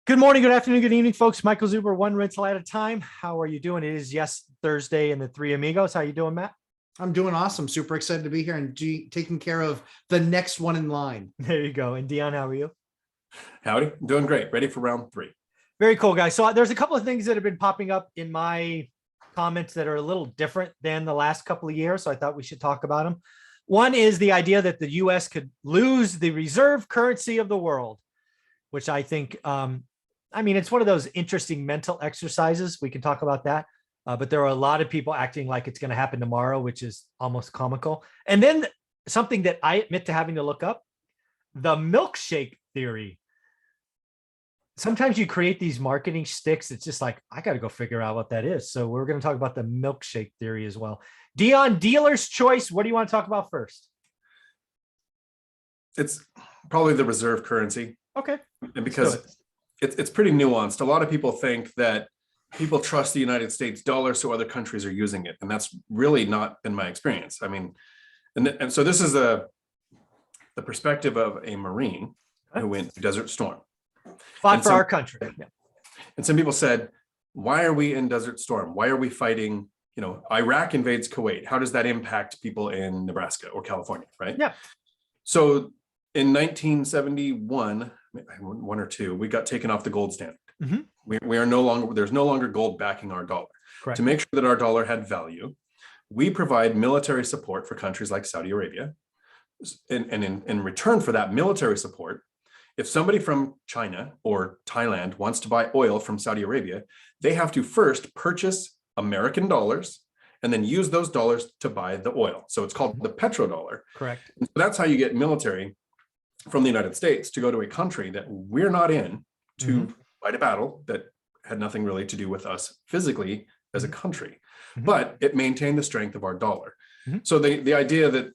Good morning, good afternoon, good evening, folks. Michael Zuber, one rental at a time. How are you doing? It is, yes, Thursday and the Three Amigos. How you doing, Matt? I'm doing awesome. Super excited to be here and taking care of the next one in line. There you go. And Dion, how are you? Howdy, I'm doing great. Ready for round three. Very cool, guys. So there's a couple of things that have been popping up in my comments that are a little different than the last couple of years. So I thought we should talk about them. One is the idea that the US could lose the reserve currency of the world, which I think, it's one of those interesting mental exercises. We can talk about that. But there are a lot of people acting like it's going to happen tomorrow, which is almost comical. And then something that I admit to having to look up, the milkshake theory. Sometimes you create these marketing sticks. It's just like, I got to go figure out what that is. So we're going to talk about the milkshake theory as well. Dion, dealer's choice. What do you want to talk about first? It's probably the reserve currency. Okay. And because it's pretty nuanced. A lot of people think that people trust the United States dollar, so other countries are using it. And that's really not been my experience. I mean, and so this is the perspective of a Marine who went to Desert Storm. Fought for our country. Yeah. And some people said, why are we in Desert Storm? Why are we fighting? Iraq invades Kuwait. How does that impact people in Nebraska or California, right? Yeah. So in 1971, one or two, we got taken off the gold standard. Mm-hmm. We are no longer, there's no longer gold backing our dollar. Correct. To make sure that our dollar had value, we provide military support for countries like Saudi Arabia. And in return for that military support, if somebody from China or Thailand wants to buy oil from Saudi Arabia, they have to first purchase American dollars and then use those dollars to buy the oil. So it's called the petrodollar. Correct. And so that's how you get military from the United States to go to a country that we're not in to fight a battle that had nothing really to do with us physically as a country, but it maintained the strength of our dollar. So the idea that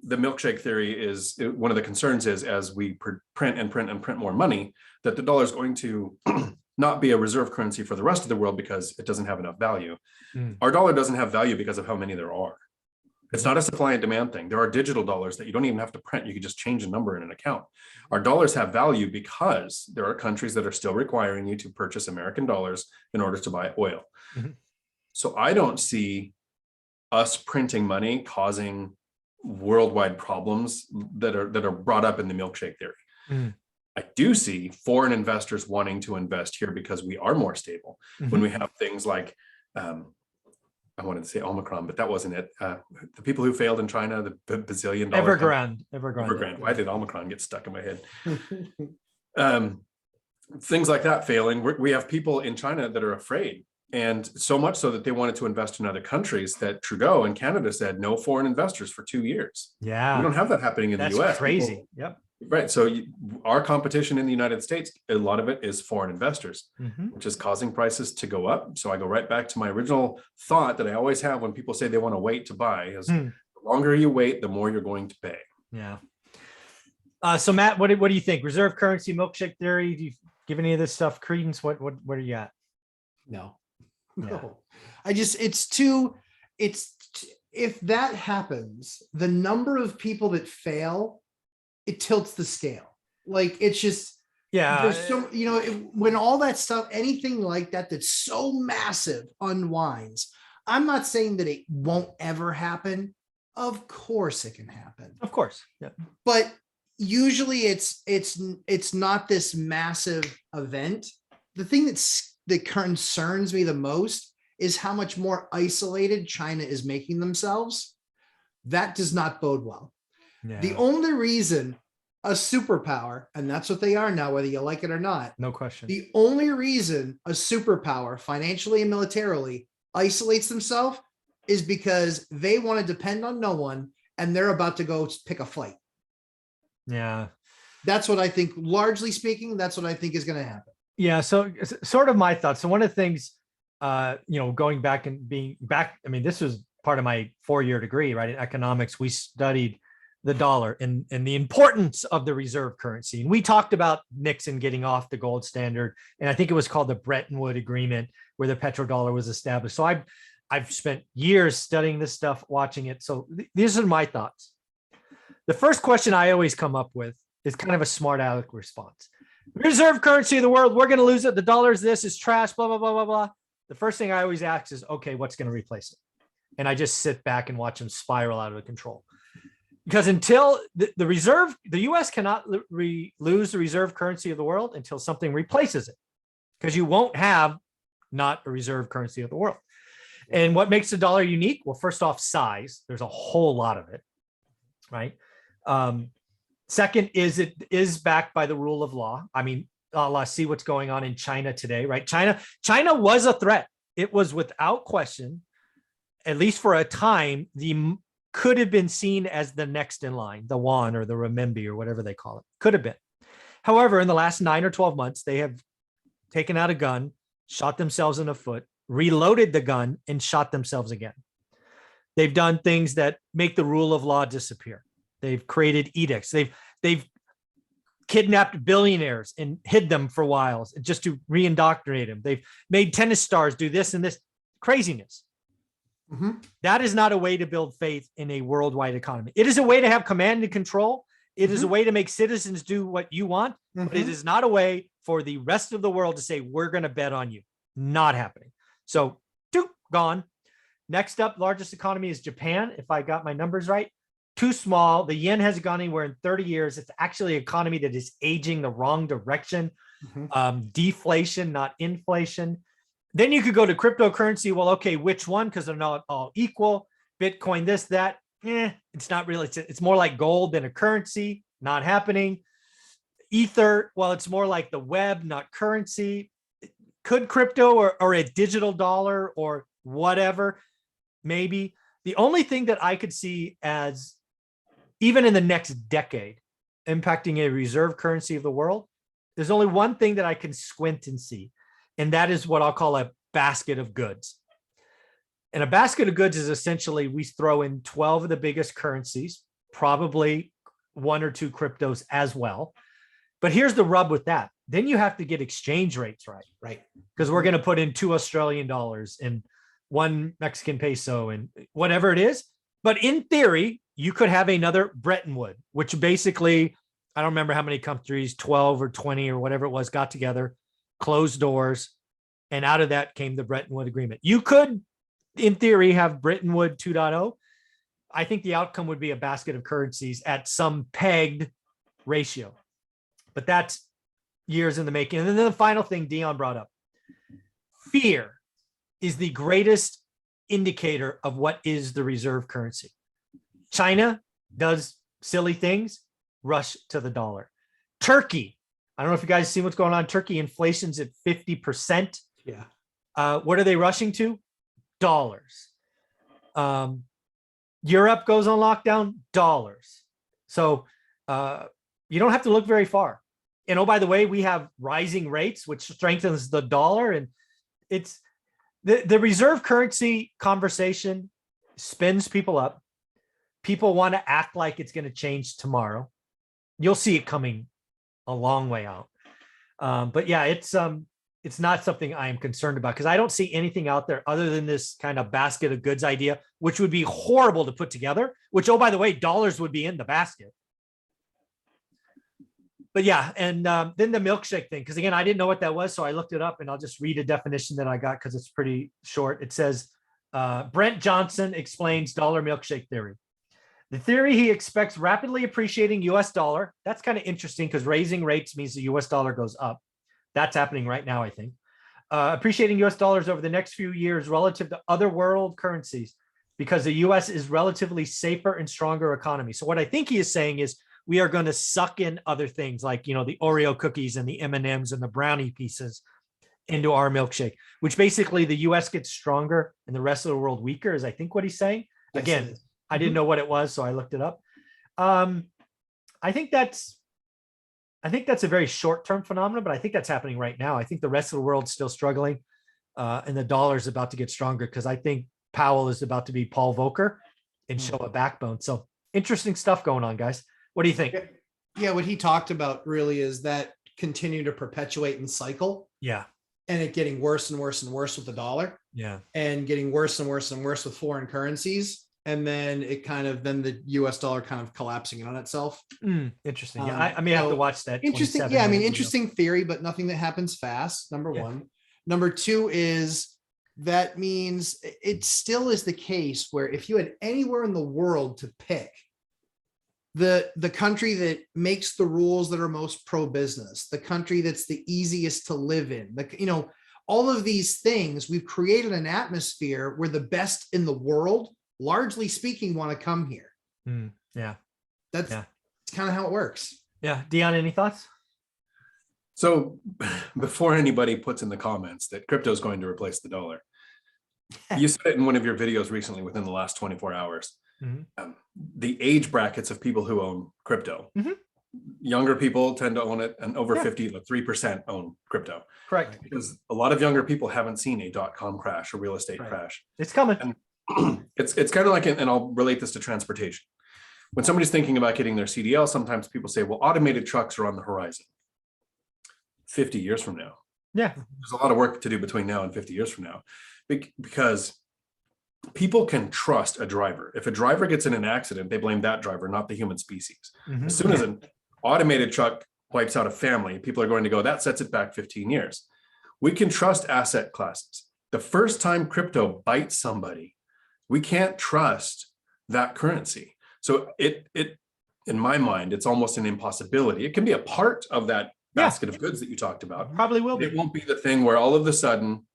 the milkshake theory is one of the concerns is as we print and print and print more money, that the dollar is going to not be a reserve currency for the rest of the world because it doesn't have enough value. Our dollar doesn't have value because of how many there are. It's not a supply and demand thing. There are digital dollars that you don't even have to print. You can just change a number in an account. Our dollars have value because there are countries that are still requiring you to purchase American dollars in order to buy oil. So I don't see us printing money causing worldwide problems that are brought up in the milkshake theory. I do see foreign investors wanting to invest here because we are more stable. When we have things like, I wanted to say Omicron, but that wasn't it. The people who failed in China, the bazillion dollar Evergrande. Why did Omicron get stuck in my head? Things like that failing. We have people in China that are afraid. And so much so that they wanted to invest in other countries that Trudeau and Canada said no foreign investors for 2 years. Yeah. We don't have that happening in the US. That's crazy. Yep. Right. So our competition in the United States, a lot of it is foreign investors, which is causing prices to go up. So I go right back to my original thought that I always have when people say they want to wait to buy is the longer you wait, the more you're going to pay. Yeah. So Matt, what do you think? Reserve currency, milkshake theory? Do you give any of this stuff credence? What are you at? No. Yeah. If that happens, the number of people that fail, it tilts the scale. Like it's just, there's so, when all that stuff, anything like that, that's so massive unwinds. I'm not saying that it won't ever happen. Of course it can happen. Of course. Yeah. But usually it's not this massive event. The thing that concerns me the most is how much more isolated China is making themselves. That does not bode well. Yeah. The only reason a superpower, and that's what they are now, whether you like it or not, no question. The only reason a superpower financially and militarily isolates themselves is because they want to depend on no one and they're about to go pick a fight. Yeah. That's what I think, largely speaking, that's what I think is going to happen. Yeah. So sort of my thoughts. So one of the things, going back and being back, this was part of my 4-year degree, right? In economics, we studied the dollar and the importance of the reserve currency. And we talked about Nixon getting off the gold standard. And I think it was called the Bretton Woods Agreement where the petrodollar was established. So I've spent years studying this stuff, watching it. So these are my thoughts. The first question I always come up with is kind of a smart aleck response. reserve currency of the world. We're going to lose it. The dollar is this, is trash, blah, blah, blah, blah, blah. The first thing I always ask is, okay, what's going to replace it? And I just sit back and watch them spiral out of control. Because until the US cannot lose the reserve currency of the world until something replaces it. Because you won't have not a reserve currency of the world. And what makes the dollar unique? Well, first off, size. There's a whole lot of it, right? Second is it is backed by the rule of law. I mean, let's see what's going on in China today, right? China was a threat. It was without question, at least for a time, could have been seen as the next in line, the yuan or the renminbi or whatever they call it. Could have been. However, in the last 9 or 12 months, they have taken out a gun, shot themselves in the foot, reloaded the gun, and shot themselves again. They've done things that make the rule of law disappear. They've created edicts. They've kidnapped billionaires and hid them for a while just to re-indoctrinate them. They've made tennis stars do this and this craziness. Mm-hmm. That is not a way to build faith in a worldwide economy. It is a way to have command and control. It is a way to make citizens do what you want, but it is not a way for the rest of the world to say, we're going to bet on you. Not happening. So, gone. Next up, largest economy is Japan, if I got my numbers right. Too small. The yen hasn't gone anywhere in 30 years. It's actually an economy that is aging the wrong direction. Deflation, not inflation. Then you could go to cryptocurrency. Well, okay, which one? Because they're not all equal. Bitcoin, this, that. It's not really. It's more like gold than a currency. Not happening. Ether, well, it's more like the web, not currency. Could crypto or a digital dollar or whatever, maybe. The only thing that I could see as, even in the next decade, impacting a reserve currency of the world, there's only one thing that I can squint and see, and that is what I'll call a basket of goods. And a basket of goods is essentially, we throw in 12 of the biggest currencies, probably 1 or 2 cryptos as well. But here's the rub with that. Then you have to get exchange rates right? Because we're going to put in 2 Australian dollars and 1 Mexican peso and whatever it is. But in theory, you could have another Bretton Woods, which basically, I don't remember how many countries, 12 or 20 or whatever it was, got together, closed doors, and out of that came the Bretton Woods Agreement. You could, in theory, have Bretton Woods 2.0. I think the outcome would be a basket of currencies at some pegged ratio. But that's years in the making. And then the final thing Dion brought up, fear is the greatest indicator of what is the reserve currency. China does silly things, rush to the dollar. Turkey, I don't know if you guys see what's going on. Turkey inflation's at 50%. Yeah. What are they rushing to? Dollars. Europe goes on lockdown, dollars. So you don't have to look very far. And oh, by the way, we have rising rates, which strengthens the dollar. And it's the reserve currency conversation spins people up. People want to act like it's going to change tomorrow. You'll see it coming a long way out. But yeah, it's not something I am concerned about, because I don't see anything out there other than this kind of basket of goods idea, which would be horrible to put together, which, oh, by the way, dollars would be in the basket. But yeah, and then the milkshake thing, because again, I didn't know what that was, so I looked it up, and I'll just read a definition that I got because it's pretty short. It says, Brent Johnson explains dollar milkshake theory. The theory, he expects rapidly appreciating US dollar. That's kind of interesting because raising rates means the US dollar goes up. That's happening right now, I think. Appreciating US dollars over the next few years relative to other world currencies, because the US is relatively safer and stronger economy. So what I think he is saying is, we are going to suck in other things like, you know, the Oreo cookies and the M&Ms and the brownie pieces into our milkshake, which basically the US gets stronger and the rest of the world weaker, is I think what he's saying. Again, I didn't know what it was, so I looked it up. I think that's a very short-term phenomenon, but I think that's happening right now. I think the rest of the world's still struggling, and the dollar is about to get stronger, because I think Powell is about to be Paul Volcker and show a backbone. So interesting stuff going on, guys. What do you think? Yeah, what he talked about really is that continue to perpetuate and cycle. Yeah. And it getting worse and worse and worse with the dollar. Yeah. And getting worse and worse and worse with foreign currencies. and then it kind of, then the US dollar kind of collapsing in on itself. Interesting. Yeah, I may have to watch that. Interesting. 27 Yeah, I mean, minute video. interesting theory, but nothing that happens fast. Number Yeah. one. Number two is that means it still is the case where if you had anywhere in the world to pick the country that makes the rules that are most pro-business, the country that's the easiest to live in, all of these things, we've created an atmosphere where the best in the world, largely speaking, want to come here. Yeah. That's kind of how it works. Yeah. Dion, any thoughts? So before anybody puts in the comments that crypto is going to replace the dollar, you said it in one of your videos recently within the last 24 hours. The age brackets of people who own crypto. Younger people tend to own it, and over 50, like 3% own crypto. Correct. Because a lot of younger people haven't seen a .com crash or real estate crash. It's coming. And it's kind of like, and I'll relate this to transportation. When somebody's thinking about getting their CDL, sometimes people say, well, automated trucks are on the horizon. 50 years from now. Yeah. There's a lot of work to do between now and 50 years from now, because people can trust a driver. If a driver gets in an accident, they blame that driver, not the human species. As soon as an automated truck wipes out a family, people are going to go, that sets it back 15 years. We can trust asset classes. The first time crypto bites somebody, we can't trust that currency. So it in my mind, it's almost an impossibility. It can be a part of that basket of goods that you talked about. Probably will be. It won't be the thing where all of a sudden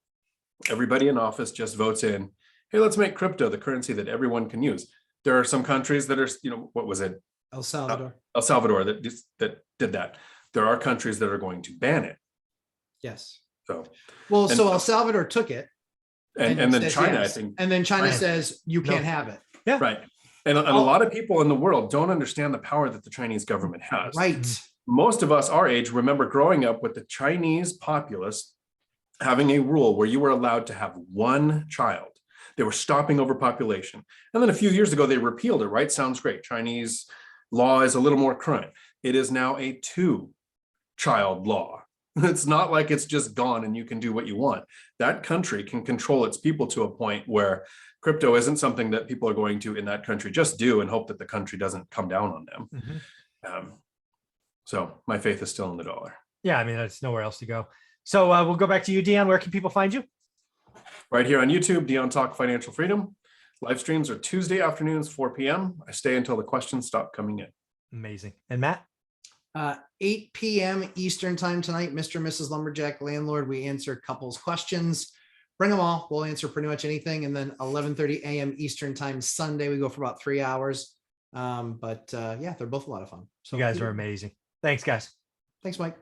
everybody in office just votes in, hey, let's make crypto the currency that everyone can use. There are some countries that are, what was it? El Salvador. El Salvador that did that. There are countries that are going to ban it. Yes. So El Salvador took it. And then says China, yes. I think. And then China says you can't have it. Yeah. Right. And a lot of people in the world don't understand the power that the Chinese government has. Right. Most of us our age remember growing up with the Chinese populace having a rule where you were allowed to have one child. They were stopping overpopulation. And then a few years ago, they repealed it, right? Sounds great. Chinese law is a little more current. It is now a 2-child law. It's not like it's just gone and you can do what you want. That country can control its people to a point where crypto isn't something that people are going to in that country just do and hope that the country doesn't come down on them. So my faith is still in the dollar. Yeah, I mean, there's nowhere else to go. So we'll go back to you, Dion. Where can people find you? Right here on YouTube, Dion Talk Financial Freedom. Live streams are Tuesday afternoons, 4 p.m. I stay until the questions stop coming in. Amazing. And Matt? 8 p.m. Eastern time tonight, Mr. and Mrs. Lumberjack Landlord. We answer couples questions. Bring them all. We'll answer pretty much anything. And then 11:30 a.m. Eastern time Sunday, we go for about 3 hours. Yeah, they're both a lot of fun. So you guys are amazing. Thanks, guys. Thanks, Mike.